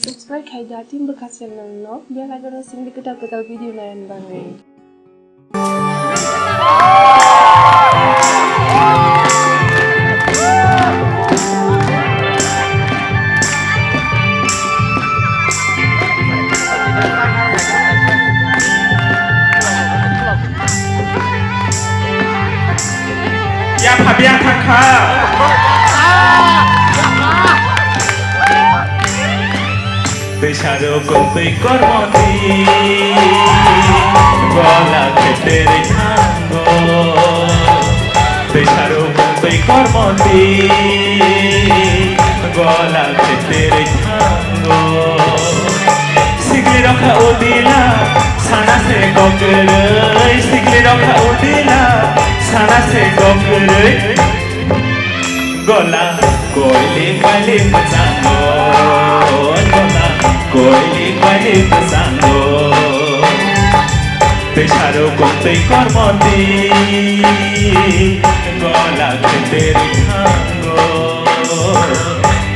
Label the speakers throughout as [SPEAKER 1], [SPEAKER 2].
[SPEAKER 1] Subscribe kay dating bekas channel no, biar lagi racing di kedal-kedal video lain bang.
[SPEAKER 2] Ya Fabian kakak Bersaro koi kormoti Gola ketere tango Bersaro koi kormoti Gola ketere tango Sigli rakha udila Sana se gokrai Sigli rakha udila Sana se gokrai Gola koili kali pasango Gola koili kali pasango Bersaro koi kormoti Gola ketere tango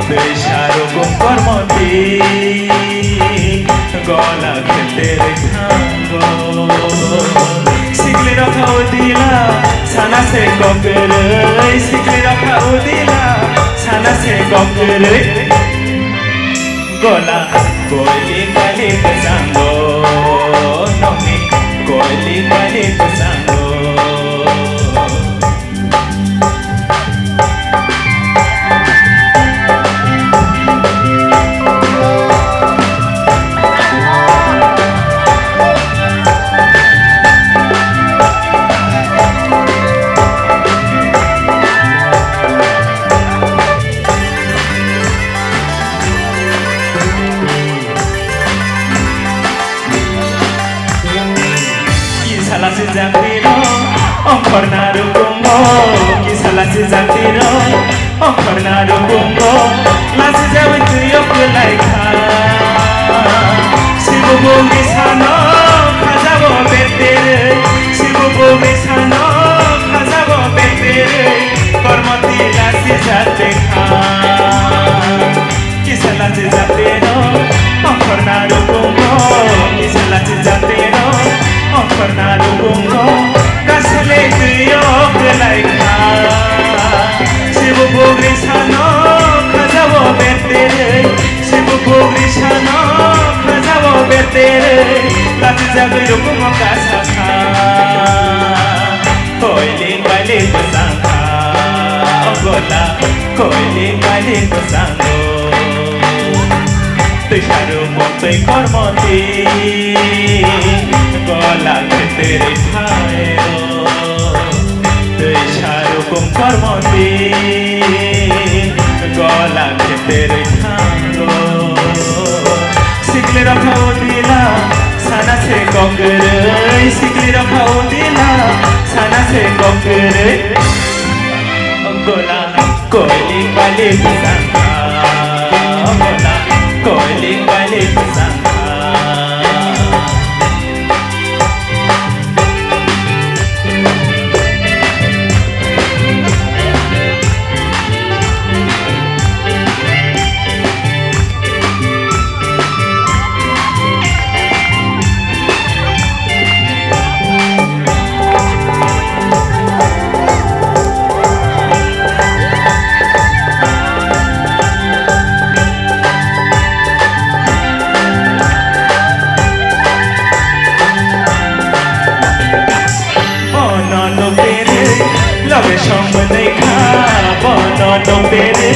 [SPEAKER 2] Bersaro koi kormoti Gola ketere tango Sigli rakha udila Sana se gokrai Sigli rakha udila Sana se gokrai Gola koili kali pasango Nomi koili kali pasango Salasi jatiro, ongkornaru bungo. Salasi jatiro, ongkornaru bungo. Lasi jawi tuyo kulaika. Sibu bumi sano, kazabo betere. Sibu bumi sano, kazabo betere. Kormoti lasi jateka. Salasi jatiro, ongkornaru bungo. Salasi jatiro. Ongkornaru bungo kasle tuyo kulaika Sibu bugri sano khajabo betere Sibu bugri sano khajabo betere Lati jabe rukum kasaka Koili kali pasanga Gola koili kali pasango Bersaro koi kormoti Gola ketere tango Bersaro koi kormoti Gola ketere tango Sigli rakha udila Sana se gokrai Sigli rakha udila Sana se gokrai Gola koili kali pasanga Gola koili kali pasanga Love song dekha bono tere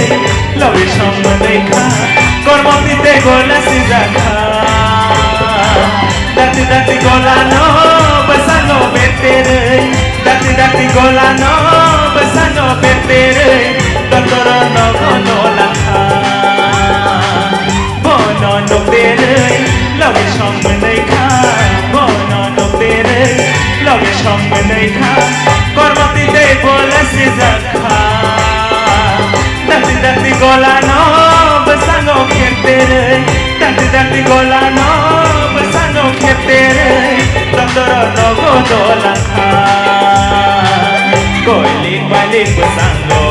[SPEAKER 2] love song dekha kormotite gola sijakha dati dati gola no basano betere dati dati gola no basano betere totoro no gono lakha bono tere love song dekha bono tere love song dekha kormotite gola sijakha dati dati gola no basano ketere dati dati gola no basano ketere totoro no gono lakha koili kali pasango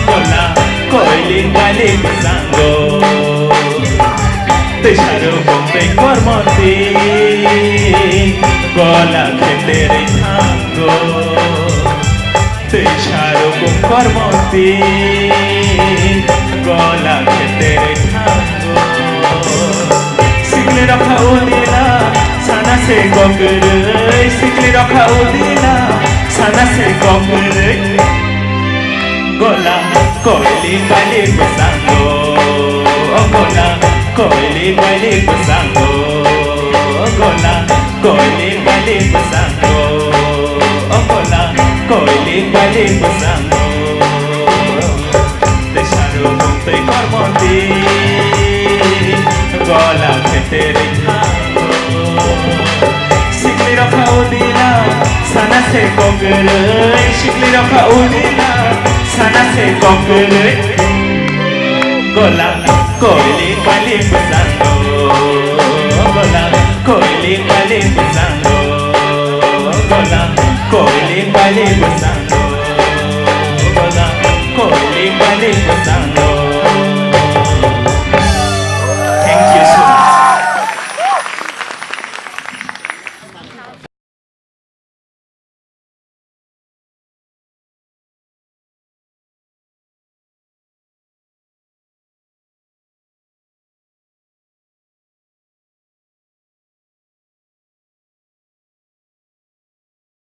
[SPEAKER 2] gola koili kali pasango তেসারো Bombay কর্মতে গলা ক্ষেতের থাঙ্গো তেসারো কর্মতে গলা ক্ষেতের থাঙ্গো শিখলে রখা উদিলা সানা সে গগরে শিখলে রখা উদিলা সানা সে গগরে গলা কইলি বাইলি বসাঙ্গো গলা কইলি বাইলি বসাঙ্গো গলা কইলি বাইলি বসাঙ্গো গলা কইলি বাইলি বসাঙ্গো তেসারো বম্বে কর্মতে গলা ক্ষেতের থাঙ্গো শিখলি রখা উদিলা সানা সে গগরে শিখলি রখা উদিলা সানা সে গগরে গলা কইলি বাইলি বসাঙ্গো গলা কইলি বাইলি বসাঙ্গো গলা কইলি বাইলি বসাঙ্গো গলা কইলি বাইলি বসাঙ্গো